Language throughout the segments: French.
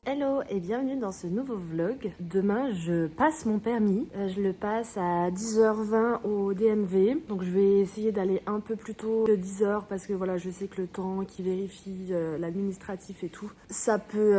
Hello et bienvenue dans ce nouveau vlog. Demain je passe mon permis, je le passe à 10h20 au DMV. Donc je vais essayer d'aller un peu plus tôt que 10h parce que voilà, je sais que le temps qui vérifie l'administratif et tout, ça peut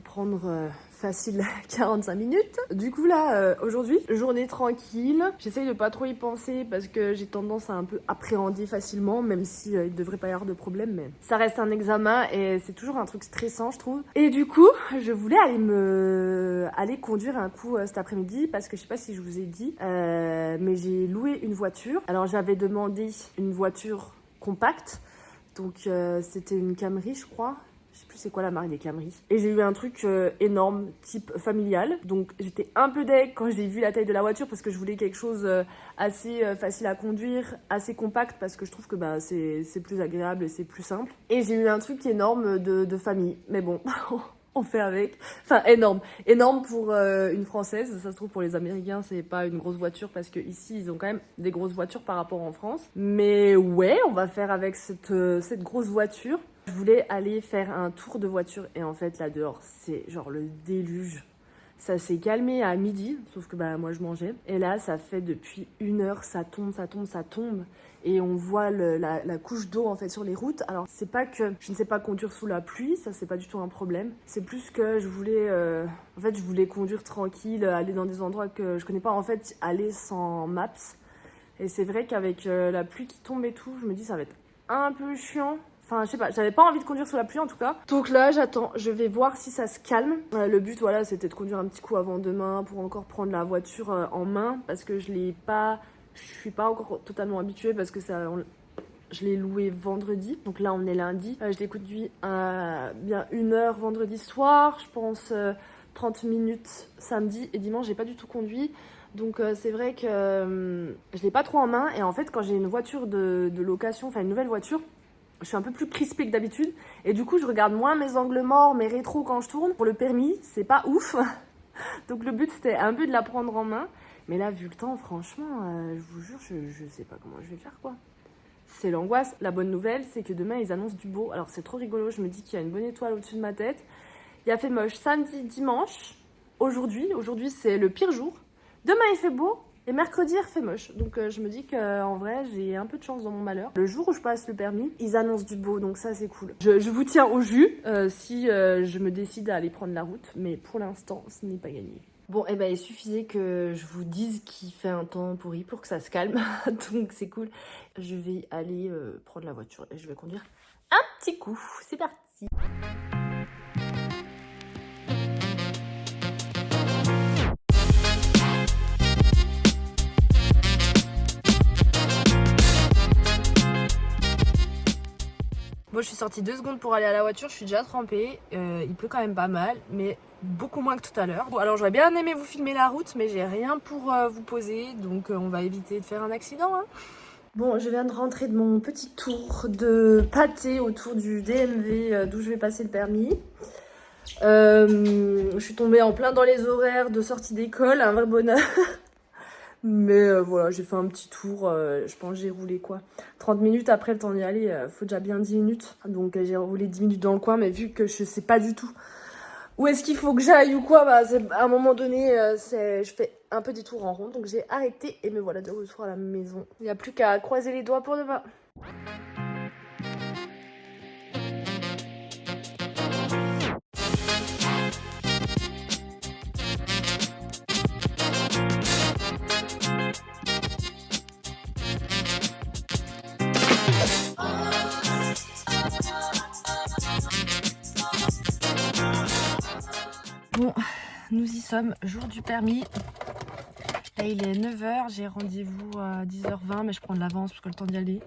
prendre facile 45 minutes. Du coup là, aujourd'hui, journée tranquille. J'essaye de pas trop y penser parce que j'ai tendance à un peu appréhender facilement, même si il devrait pas y avoir de problème, mais ça reste un examen et c'est toujours un truc stressant, je trouve. Et du coup, je voulais aller conduire un coup cet après-midi parce que je sais pas si je vous ai dit, mais j'ai loué une voiture. Alors j'avais demandé une voiture compacte, donc c'était une Camry, je crois. Je sais plus c'est quoi la marque des Camry. Et j'ai eu un truc énorme, type familial. Donc j'étais un peu deg quand j'ai vu la taille de la voiture parce que je voulais quelque chose assez facile à conduire, assez compact parce que je trouve que c'est plus agréable et c'est plus simple. Et j'ai eu un truc énorme de famille. Mais bon, on fait avec. Enfin énorme. Énorme pour une Française. Ça se trouve pour les Américains c'est pas une grosse voiture parce que ici ils ont quand même des grosses voitures par rapport en France. Mais ouais, on va faire avec cette grosse voiture. Je voulais aller faire un tour de voiture et en fait là dehors c'est genre le déluge. Ça s'est calmé à midi, sauf que moi je mangeais. Et là ça fait depuis 1 heure, ça tombe. Et on voit la couche d'eau en fait sur les routes. Alors c'est pas que je ne sais pas conduire sous la pluie, ça c'est pas du tout un problème. C'est plus que je voulais conduire tranquille, aller dans des endroits que je connais pas. En fait aller sans maps. Et c'est vrai qu'avec la pluie qui tombe et tout, je me dis ça va être un peu chiant. Enfin, je sais pas, j'avais pas envie de conduire sous la pluie en tout cas. Donc là, j'attends, je vais voir si ça se calme. Le but, voilà, c'était de conduire un petit coup avant demain pour encore prendre la voiture en main parce que je suis pas encore totalement habituée parce que je l'ai loué vendredi. Donc là, on est lundi. Je l'ai conduit bien 1 heure vendredi soir, je pense 30 minutes samedi et dimanche, j'ai pas du tout conduit. Donc c'est vrai que je l'ai pas trop en main et en fait, quand j'ai une voiture de location, enfin une nouvelle voiture, je suis un peu plus crispée que d'habitude et du coup je regarde moins mes angles morts, mes rétros quand je tourne. Pour le permis c'est pas ouf donc le but c'était un peu de la prendre en main, mais là vu le temps franchement je vous jure je sais pas comment je vais faire quoi. C'est l'angoisse. La bonne nouvelle c'est que demain ils annoncent du beau, alors c'est trop rigolo, je me dis qu'il y a une bonne étoile au-dessus de ma tête Il a fait moche samedi, dimanche, aujourd'hui c'est le pire jour. Demain il fait beau et mercredi il fait moche. Donc je me dis qu'en vrai j'ai un peu de chance dans mon malheur. Le jour où je passe le permis, ils annoncent du beau, donc ça c'est cool. Je vous tiens au jus si je me décide à aller prendre la route, mais pour l'instant ce n'est pas gagné. Bon, et ben il suffisait que je vous dise qu'il fait un temps pourri pour que ça se calme, donc c'est cool. Je vais aller prendre la voiture et je vais conduire un petit coup. C'est parti. Moi je suis sortie 2 secondes pour aller à la voiture, je suis déjà trempée, il pleut quand même pas mal, mais beaucoup moins que tout à l'heure. Bon, alors j'aurais bien aimé vous filmer la route, mais j'ai rien pour vous poser, donc on va éviter de faire un accident. Hein. Bon, je viens de rentrer de mon petit tour de pâté autour du DMV d'où je vais passer le permis. Je suis tombée en plein dans les horaires de sortie d'école, un vrai bonheur. Mais voilà, j'ai fait un petit tour, je pense que j'ai roulé quoi 30 minutes après le temps d'y aller, faut déjà bien 10 minutes. Donc j'ai roulé 10 minutes dans le coin, mais vu que je sais pas du tout où est-ce qu'il faut que j'aille ou quoi, bah à un moment donné, je fais un petit tour en rond. Donc j'ai arrêté et me voilà de retour à la maison. Il n'y a plus qu'à croiser les doigts pour demain. Bon, nous y sommes, jour du permis. Là, il est 9h, j'ai rendez-vous à 10h20, mais je prends de l'avance parce que le temps d'y aller.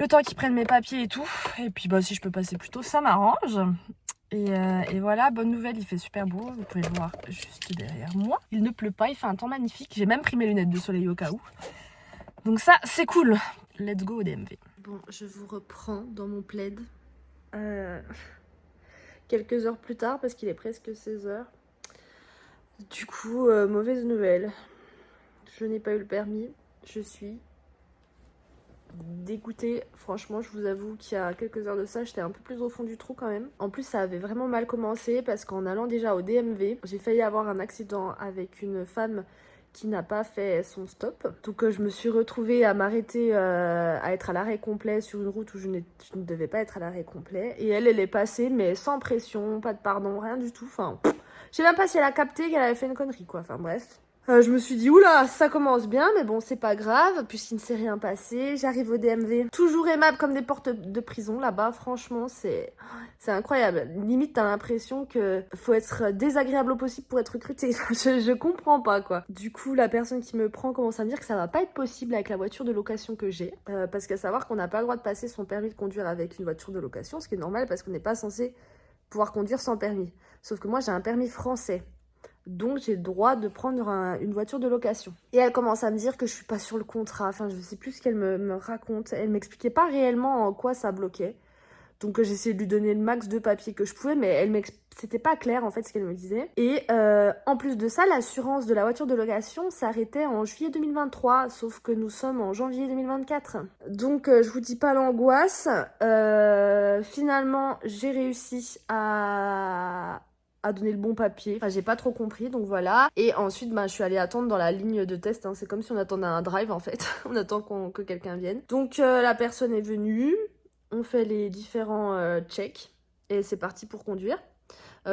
Le temps qu'ils prennent mes papiers et tout. Et puis, bah, si je peux passer plus tôt, ça m'arrange. Et voilà, bonne nouvelle, il fait super beau. Vous pouvez le voir juste derrière moi. Il ne pleut pas, il fait un temps magnifique. J'ai même pris mes lunettes de soleil au cas où. Donc ça, c'est cool. Let's go au DMV. Bon, je vous reprends dans mon plaid. Quelques heures plus tard parce qu'il est presque 16h. Du coup, mauvaise nouvelle. Je n'ai pas eu le permis. Je suis dégoûtée. Franchement, je vous avoue qu'il y a quelques heures de ça, j'étais un peu plus au fond du trou quand même. En plus, ça avait vraiment mal commencé parce qu'en allant déjà au DMV, j'ai failli avoir un accident avec une femme qui n'a pas fait son stop. Donc je me suis retrouvée à m'arrêter, à être à l'arrêt complet sur une route où je ne devais pas être à l'arrêt complet. Et elle est passée, mais sans pression, pas de pardon, rien du tout. Enfin, je sais même pas si elle a capté qu'elle avait fait une connerie, quoi. Enfin bref. Je me suis dit, oula, ça commence bien, mais bon, c'est pas grave, puisqu'il ne s'est rien passé. J'arrive au DMV, toujours aimable comme des portes de prison, là-bas, franchement, c'est incroyable. Limite, t'as l'impression que faut être désagréable au possible pour être recruté. je comprends pas, quoi. Du coup, la personne qui me prend commence à me dire que ça va pas être possible avec la voiture de location que j'ai, parce qu'à savoir qu'on n'a pas le droit de passer son permis de conduire avec une voiture de location, ce qui est normal parce qu'on n'est pas censé pouvoir conduire sans permis. Sauf que moi, j'ai un permis français. Donc j'ai le droit de prendre une voiture de location. Et elle commence à me dire que je suis pas sur le contrat. Enfin, je sais plus ce qu'elle me raconte. Elle m'expliquait pas réellement en quoi ça bloquait. Donc j'ai essayé de lui donner le max de papier que je pouvais, mais c'était pas clair en fait ce qu'elle me disait. Et en plus de ça, l'assurance de la voiture de location s'arrêtait en juillet 2023, sauf que nous sommes en janvier 2024. Donc je vous dis pas l'angoisse. Finalement, j'ai réussi à donner le bon papier. Enfin, j'ai pas trop compris, donc voilà. Et ensuite, je suis allée attendre dans la ligne de test. Hein. C'est comme si on attendait un drive, en fait. On attend que quelqu'un vienne. Donc, la personne est venue. On fait les différents checks. Et c'est parti pour conduire.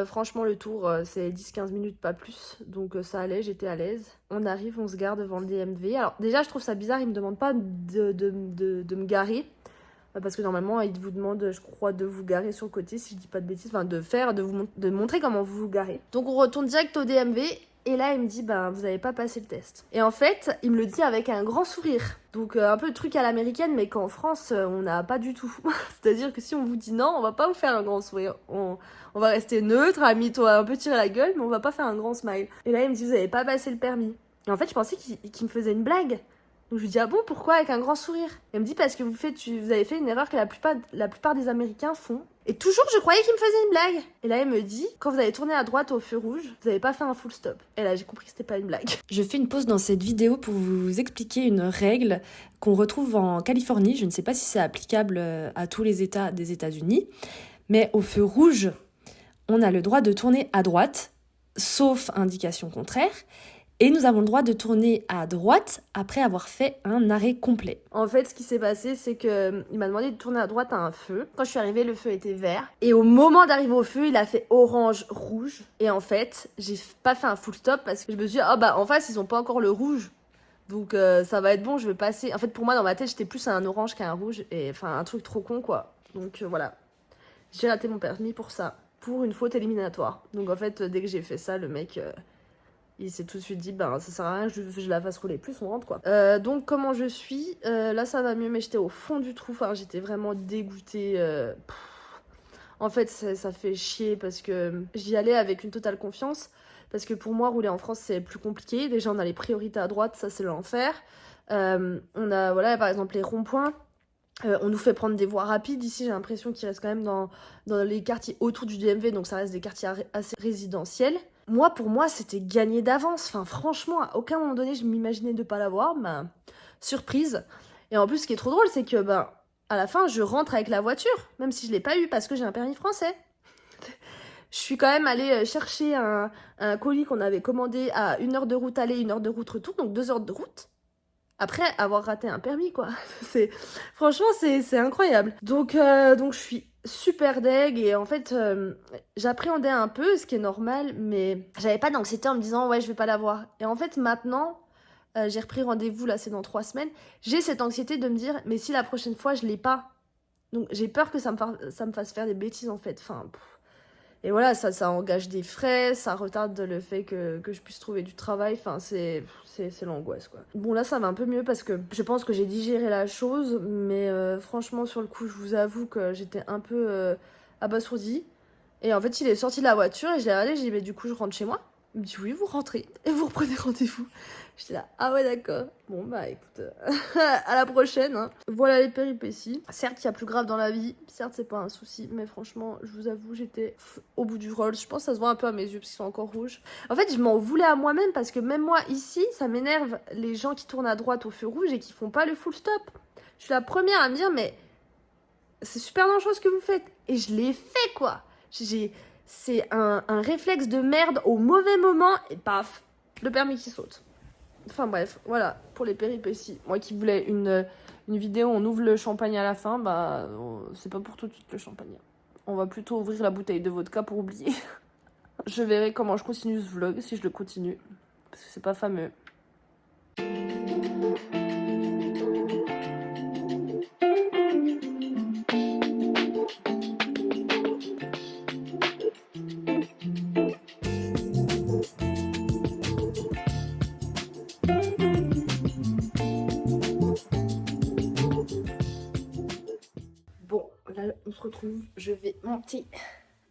Franchement, le tour, c'est 10-15 minutes, pas plus. Donc, ça allait, j'étais à l'aise. On arrive, on se gare devant le DMV. Alors, déjà, je trouve ça bizarre. Ils me demandent pas de me garer. Parce que normalement, il vous demande, je crois, de vous garer sur le côté, si je dis pas de bêtises, enfin de montrer comment vous vous garez. Donc on retourne direct au DMV, et là il me dit, vous avez pas passé le test. Et en fait, il me le dit avec un grand sourire. Donc un peu de truc à l'américaine, mais qu'en France, on n'a pas du tout. C'est-à-dire que si on vous dit non, on va pas vous faire un grand sourire. On va rester neutre, à mi-toi un peu tirer la gueule, mais on va pas faire un grand smile. Et là il me dit, vous avez pas passé le permis. Et en fait, je pensais qu'il me faisait une blague. Donc je lui dis, ah bon, pourquoi avec un grand sourire? Elle me dit, parce que vous avez fait une erreur que la plupart des Américains font. Et toujours, je croyais qu'il me faisait une blague. Et là, elle me dit, quand vous avez tourné à droite au feu rouge, vous n'avez pas fait un full stop. Et là, j'ai compris que c'était pas une blague. Je fais une pause dans cette vidéo pour vous expliquer une règle qu'on retrouve en Californie. Je ne sais pas si c'est applicable à tous les États des États-Unis. Mais au feu rouge, on a le droit de tourner à droite, sauf indication contraire. Et nous avons le droit de tourner à droite après avoir fait un arrêt complet. En fait, ce qui s'est passé, c'est qu'il m'a demandé de tourner à droite à un feu. Quand je suis arrivée, le feu était vert. Et au moment d'arriver au feu, il a fait orange, rouge. Et en fait, j'ai pas fait un full stop parce que je me suis dit, ah bah en face, ils ont pas encore le rouge. Donc ça va être bon, je vais passer. En fait, pour moi, dans ma tête, j'étais plus à un orange qu'à un rouge. Et enfin, un truc trop con, quoi. Donc voilà. J'ai raté mon permis pour ça. Pour une faute éliminatoire. Donc en fait, dès que j'ai fait ça, le mec... il s'est tout de suite dit, ben ça sert à rien que je la fasse rouler plus, on rentre quoi. Donc comment je suis, là ça va mieux, mais j'étais au fond du trou, enfin j'étais vraiment dégoûtée. En fait ça fait chier parce que j'y allais avec une totale confiance. Parce que pour moi, rouler en France c'est plus compliqué. Déjà on a les priorités à droite, ça c'est l'enfer. On a voilà par exemple les ronds-points. On nous fait prendre des voies rapides. Ici, j'ai l'impression qu'ils restent quand même dans les quartiers autour du DMV, donc ça reste des quartiers assez résidentiels. Moi, pour moi, c'était gagné d'avance. Enfin, franchement, à aucun moment donné, je m'imaginais de pas l'avoir. Ben, surprise. Et en plus, ce qui est trop drôle, c'est que, ben, à la fin, je rentre avec la voiture, même si je l'ai pas eu parce que j'ai un permis français. Je suis quand même allée chercher un colis qu'on avait commandé à 1 heure de route aller, 1 heure de route retour, donc 2 heures de route. Après avoir raté un permis, quoi. Franchement, c'est incroyable. Donc je suis super deg et en fait, j'appréhendais un peu, ce qui est normal, mais j'avais pas d'anxiété en me disant, ouais, je vais pas l'avoir. Et en fait, maintenant, j'ai repris rendez-vous, là, c'est dans 3 semaines, j'ai cette anxiété de me dire, mais si la prochaine fois, je l'ai pas. Donc j'ai peur que ça me fasse faire des bêtises, en fait. Enfin... Et voilà, ça engage des frais, ça retarde le fait que je puisse trouver du travail. Enfin, c'est l'angoisse, quoi. Bon, là, ça va un peu mieux parce que je pense que j'ai digéré la chose. Mais franchement, sur le coup, je vous avoue que j'étais un peu abasourdie. Et en fait, il est sorti de la voiture et je l'ai regardé. J'ai dit, mais du coup, je rentre chez moi. Il me dit, oui, vous rentrez et vous reprenez rendez-vous. J'étais là, ah ouais, d'accord. Bon, bah écoute, à la prochaine. Hein. Voilà les péripéties. Certes, il y a plus grave dans la vie. Certes, c'est pas un souci. Mais franchement, je vous avoue, j'étais au bout du rôle. Je pense que ça se voit un peu à mes yeux parce qu'ils sont encore rouges. En fait, je m'en voulais à moi-même parce que même moi, ici, ça m'énerve les gens qui tournent à droite au feu rouge et qui font pas le full stop. Je suis la première à me dire, mais c'est super dangereux ce que vous faites. Et je l'ai fait, quoi. C'est un réflexe de merde au mauvais moment et paf, le permis qui saute. Enfin bref, voilà, pour les péripéties. Moi qui voulais une vidéo, on ouvre le champagne à la fin, bah c'est pas pour tout de suite le champagne. On va plutôt ouvrir la bouteille de vodka pour oublier. Je verrai comment je continue ce vlog, si je le continue, parce que c'est pas fameux. On se retrouve, je vais monter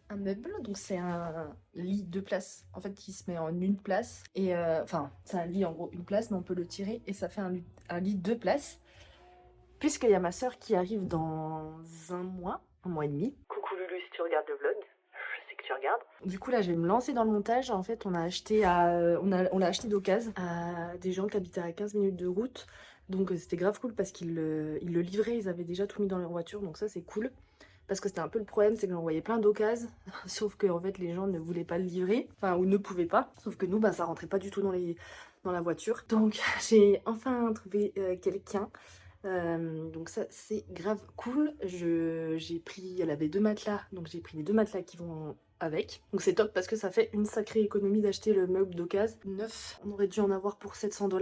un meuble, donc c'est un lit 2 places en fait qui se met en 1 place et enfin c'est un lit en gros 1 place mais on peut le tirer et ça fait un lit 2 places puisqu'il y a ma soeur qui arrive dans un mois et demi. Coucou Lulu si tu regardes le vlog, je sais que tu regardes. Du coup là je vais me lancer dans le montage. En fait on a acheté on l'a acheté d'occasion à des gens qui habitaient à 15 minutes de route, donc c'était grave cool parce qu'ils le livraient, ils avaient déjà tout mis dans leur voiture, donc ça c'est cool. Parce que c'était un peu le problème, c'est que j'envoyais plein d'occasions, sauf que en fait les gens ne voulaient pas le livrer, enfin ou ne pouvaient pas, sauf que nous bah ça rentrait pas du tout dans la voiture. Donc j'ai enfin trouvé quelqu'un, donc ça c'est grave cool. J'ai pris, elle avait 2 matelas, donc j'ai pris les 2 matelas qui vont avec. Donc c'est top parce que ça fait une sacrée économie d'acheter le meuble d'occasion. Neuf, on aurait dû en avoir pour 700 $,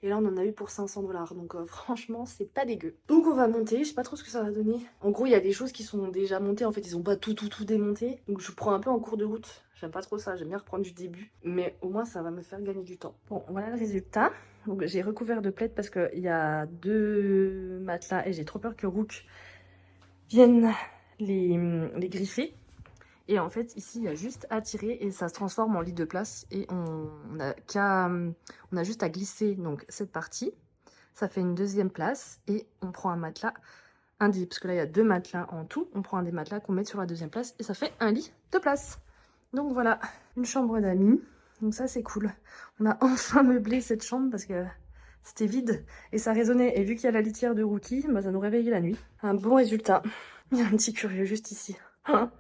et là on en a eu pour 500 $. Donc franchement c'est pas dégueu. Donc on va monter, je sais pas trop ce que ça va donner. En gros il y a des choses qui sont déjà montées, en fait ils ont pas tout démonté. Donc je prends un peu en cours de route. J'aime pas trop ça, j'aime bien reprendre du début. Mais au moins ça va me faire gagner du temps. Bon voilà le résultat. Donc j'ai recouvert de plaid parce qu'il y a 2 matelas et j'ai trop peur que Rook vienne les griffer. Et en fait, ici, il y a juste à tirer et ça se transforme en lit de place. Et on a juste à glisser donc cette partie. Ça fait une 2e place et on prend un matelas, un lit. Parce que là, il y a 2 matelas en tout. On prend un des matelas qu'on met sur la 2e place et ça fait un lit de place. Donc voilà, une chambre d'amis. Donc ça, c'est cool. On a enfin meublé cette chambre parce que c'était vide et ça résonnait. Et vu qu'il y a la litière de Rookie, bah, ça nous réveillait la nuit. Un bon résultat. Il y a un petit curieux juste ici. Hein?